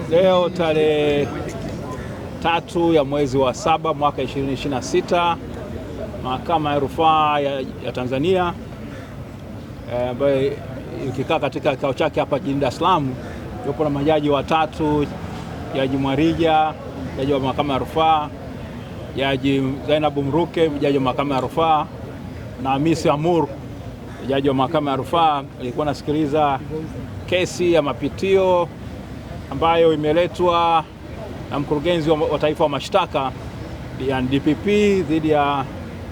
Leo tarehe 3 ya mwezi wa 7 mwaka 2026, Mahakama ya Rufaa ya Tanzania ambayo ikikaa katika kikao chake hapa jijini Dar es Salaam, yupo na majaji watatu: Jaji Mwarija, jaji wa Mahakama ya Rufaa, Jaji Zainabu Mruke, jaji wa Mahakama ya Rufaa, na Hamisi Amur, jaji wa Mahakama ya Rufaa. Alikuwa anasikiliza kesi ya mapitio ambayo imeletwa na mkurugenzi wa taifa wa mashtaka ya DPP dhidi ya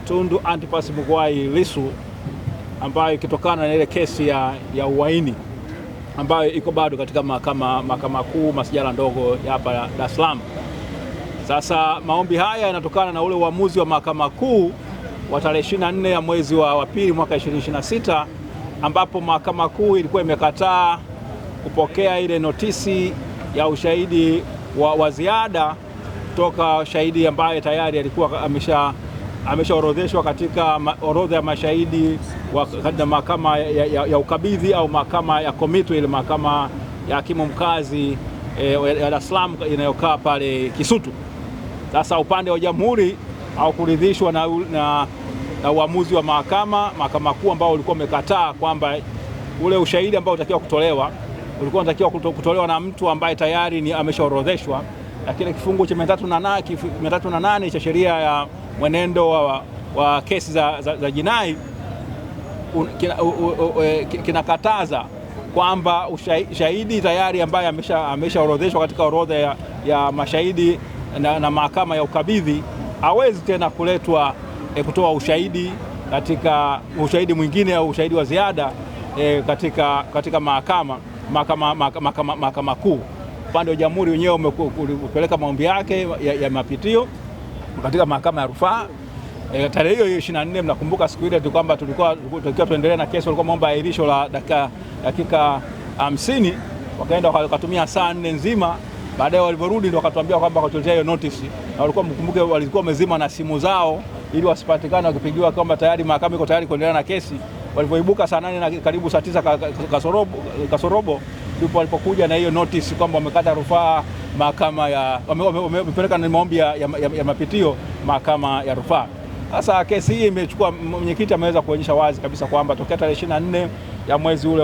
Tundu Antipas Mughwai Lissu, ambayo ikitokana na ile kesi ya uhaini ambayo iko bado katika mahakama kuu masijala ndogo ya hapa Dar es Salaam. Sasa maombi haya yanatokana na ule uamuzi wa mahakama kuu wa tarehe 24 ya mwezi wa pili mwaka 2026, ambapo mahakama kuu ilikuwa imekataa kupokea ile notisi ya ushahidi wa ziada kutoka shahidi ambaye tayari alikuwa ameshaorodheshwa katika orodha ya mashahidi wa mahakama ya ukabidhi au mahakama ya komito, ile mahakama ya hakimu mkazi ya Dar es Salaam inayokaa pale Kisutu. Sasa upande wa jamhuri haukuridhishwa na uamuzi wa mahakama kuu ambao ulikuwa umekataa kwamba ule ushahidi ambao unatakiwa kutolewa ulikuwa unatakiwa kutolewa na mtu ambaye tayari ni ameshaorodheshwa, lakini kifungu cha 308 cha sheria ya mwenendo wa kesi za jinai kinakataza kwamba shahidi tayari ambaye ameshaorodheshwa katika orodha ya mashahidi na mahakama ya ukabidhi hawezi tena kuletwa kutoa ushahidi katika ushahidi mwingine au ushahidi wa ziada katika mahakama kuu. Upande wa jamhuri wenyewe umepeleka maombi yake ya mapitio katika mahakama ya rufaa. Tarehe hiyo 24, mnakumbuka siku ile kwamba tulikuwa tuendelee na kesi, walikuwa maomba ahirisho la dakika 50, wakaenda wakatumia saa 4 nzima. Baadaye walivyorudi ndio wakatuambia kwamba wakatuletea hiyo notice, na walikuwa mkumbuke, walikuwa wamezima na simu zao ili wasipatikane wakipigiwa kwamba tayari mahakama iko tayari kuendelea na kesi. Walivyoibuka saa 8 na karibu saa 9 kasorobo ndipo walipokuja na hiyo notice kwamba wamekata rufaa mahakama wamepeleka na maombi ya mapitio mahakama ya rufaa. Sasa kesi hii imechukua, mwenyekiti ameweza kuonyesha wazi kabisa kwamba tokea tarehe 24 ya mwezi ule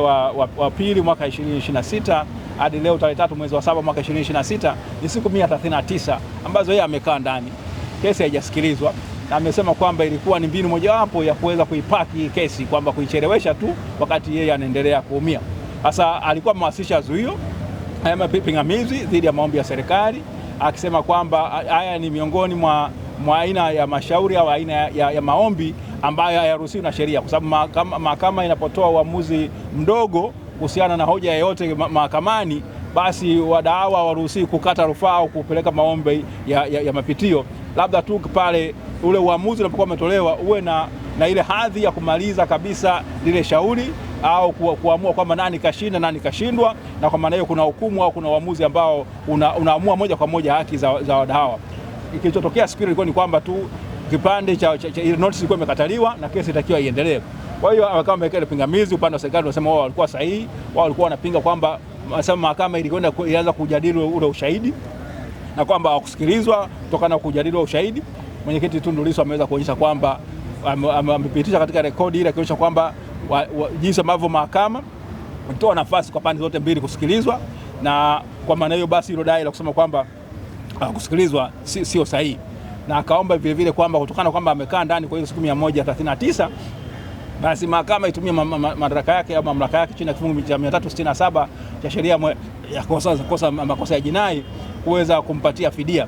wa pili mwaka 2026 hadi leo tarehe 3 mwezi wa 7 mwaka 2026 ni siku 139 ambazo yeye amekaa ndani, kesi haijasikilizwa, na amesema kwamba ilikuwa ni mbinu mojawapo ya kuweza kuipaki kesi, kwamba kuichelewesha tu wakati yeye anaendelea kuumia. Sasa alikuwa amewasilisha zuio haya pingamizi dhidi ya maombi ya serikali, akisema kwamba haya ni miongoni mwa aina ya mashauri au aina ya maombi ambayo hayaruhusiwi na sheria, kwa sababu mahakama inapotoa uamuzi mdogo kuhusiana na hoja yoyote mahakamani, basi wadau hawaruhusiwi kukata rufaa au kupeleka maombi ya mapitio, labda tu pale ule uamuzi unapokuwa umetolewa uwe na ile hadhi ya kumaliza kabisa lile shauri au kuamua kwamba nani kashinda nani kashindwa, na kwa maana hiyo kuna hukumu au kuna uamuzi ambao unaamua moja kwa moja haki za wadau. Kilichotokea siku ile ilikuwa ni kwamba tu kipande cha ile notice ilikuwa imekataliwa na kesi itakiwa iendelee. Kwa hiyo kama wameweka pingamizi, upande wa serikali wanasema wao walikuwa sahihi, wao walikuwa wanapinga kwamba mahakama ilianza kujadili ule ushahidi na kwamba hawakusikilizwa kutokana na kujadili ushahidi. Mwenyekiti Tundu Lissu ameweza kuonyesha kwamba amepitisha katika rekodi ile akionyesha kwamba jinsi ambavyo mahakama ilitoa nafasi kwa pande zote mbili kusikilizwa, na kwa maana hiyo basi hilo dai la kusema kwamba kusikilizwa sio sahihi, na akaomba vile vile kwamba kutokana kwamba amekaa ndani kwa hiyo siku 139 basi mahakama itumie madaraka yake au mamlaka yake chini ya kifungu cha 367 cha sheria ya makosa ya jinai kuweza kumpatia fidia.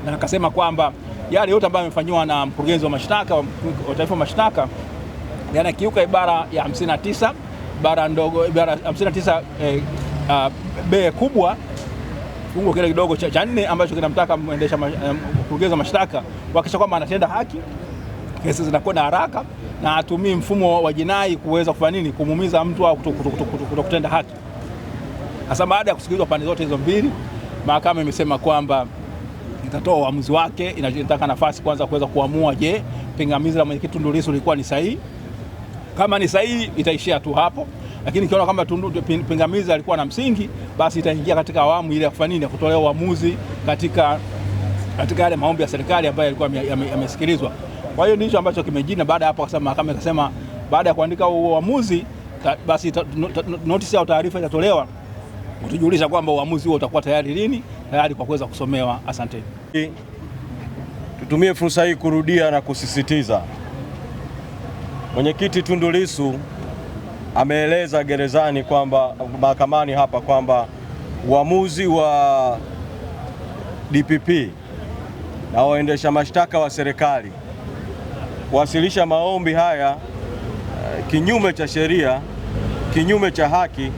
Na akasema kwamba yale yote ambayo yamefanywa na mkurugenzi wa mashtaka wa taifa mashtaka yanakiuka ibara ya 59 ibara ndogo, ibara 59 b kubwa fungu kile kidogo cha 4 ambacho kinamtaka muendesha mkurugenzi wa mashtaka kuhakikisha kwamba anatenda haki, kesi zinakwenda haraka na atumii mfumo wa jinai kuweza kufanya nini, kumuumiza mtu au kutokutenda haki. Sasa baada ya kusikilizwa pande zote hizo mbili, mahakama imesema kwamba itatoa uamuzi wake. Inataka nafasi kwanza kuweza kuamua, je, pingamizi la mwenyekiti Tundu Lissu lilikuwa ni sahihi. Kama ni sahihi itaishia tu hapo, lakini ikiona kama pingamizi alikuwa na msingi, basi itaingia katika awamu ile ya kufanya nini, kutolea uamuzi katika yale maombi ya serikali ambayo yalikuwa yamesikilizwa. Kwa hiyo ndicho ambacho kimejina. Baada ya hapo akasema mahakama ikasema baada ya kuandika uamuzi basi notice au taarifa itatolewa kutujulisha kwamba uamuzi huo utakuwa tayari lini, tayari kwa kuweza kusomewa. Asante. Tutumie fursa hii kurudia na kusisitiza, Mwenyekiti Tundu Lissu ameeleza gerezani kwamba mahakamani hapa kwamba uamuzi wa DPP na waendesha mashtaka wa serikali kuwasilisha maombi haya kinyume cha sheria, kinyume cha haki,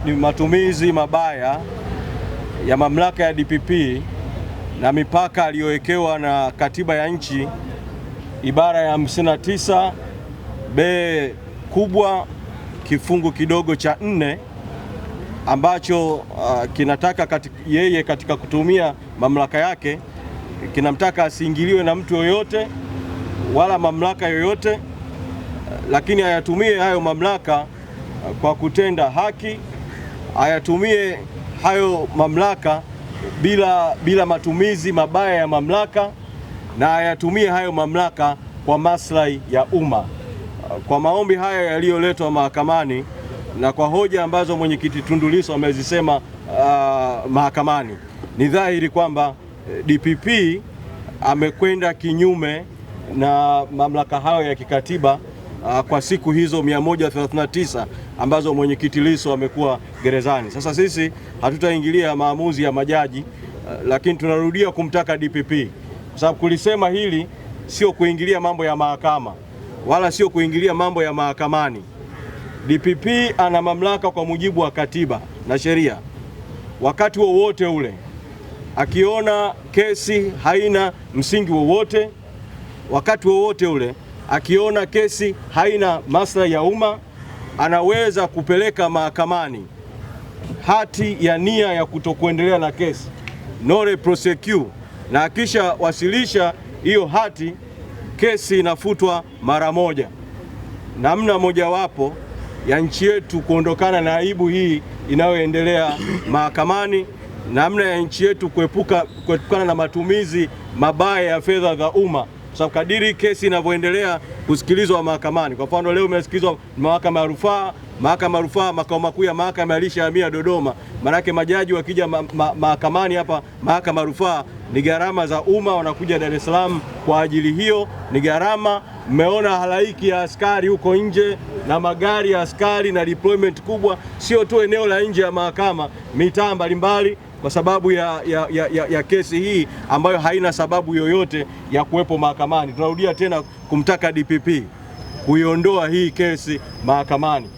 ni matumizi mabaya ya mamlaka ya DPP na mipaka aliyowekewa na katiba ya nchi, ibara ya 59 B kubwa kifungu kidogo cha 4 ambacho kinataka yeye katika kutumia mamlaka yake kinamtaka asiingiliwe na mtu yoyote wala mamlaka yoyote, lakini ayatumie hayo mamlaka kwa kutenda haki, ayatumie hayo mamlaka bila matumizi mabaya ya mamlaka, na ayatumie hayo mamlaka kwa maslahi ya umma. Kwa maombi haya yaliyoletwa mahakamani na kwa hoja ambazo Mwenyekiti Tundu Lissu amezisema mahakamani, ni dhahiri kwamba DPP amekwenda kinyume na mamlaka hayo ya kikatiba kwa siku hizo 139 ambazo Mwenyekiti Lissu amekuwa gerezani. Sasa sisi hatutaingilia maamuzi ya majaji, lakini tunarudia kumtaka DPP, kwa sababu kulisema hili sio kuingilia mambo ya mahakama wala sio kuingilia mambo ya mahakamani. DPP ana mamlaka kwa mujibu wa katiba na sheria, wakati wowote ule akiona kesi haina msingi wowote, wakati wowote ule akiona kesi haina maslahi ya umma, anaweza kupeleka mahakamani hati ya nia ya kutokuendelea na kesi, nolle prosequi, na akisha wasilisha hiyo hati, kesi inafutwa mara moja. Namna mojawapo ya nchi yetu kuondokana na aibu hii inayoendelea mahakamani, namna ya nchi yetu kuepukana na matumizi mabaya ya fedha za umma, sababu kadiri kesi inavyoendelea kusikilizwa mahakamani. Kwa mfano leo imesikilizwa mahakama ya rufaa, makao makuu ya mahakama yalishahamia Dodoma. Maanake majaji wakija mahakamani hapa mahakama ya rufaa ni gharama za umma, wanakuja Dar es Salaam kwa ajili hiyo, ni gharama. Mmeona halaiki ya askari huko nje na magari ya askari na deployment kubwa, sio tu eneo la nje ya mahakama, mitaa mbalimbali, kwa sababu ya kesi hii ambayo haina sababu yoyote ya kuwepo mahakamani. Tunarudia tena kumtaka DPP kuiondoa hii kesi mahakamani.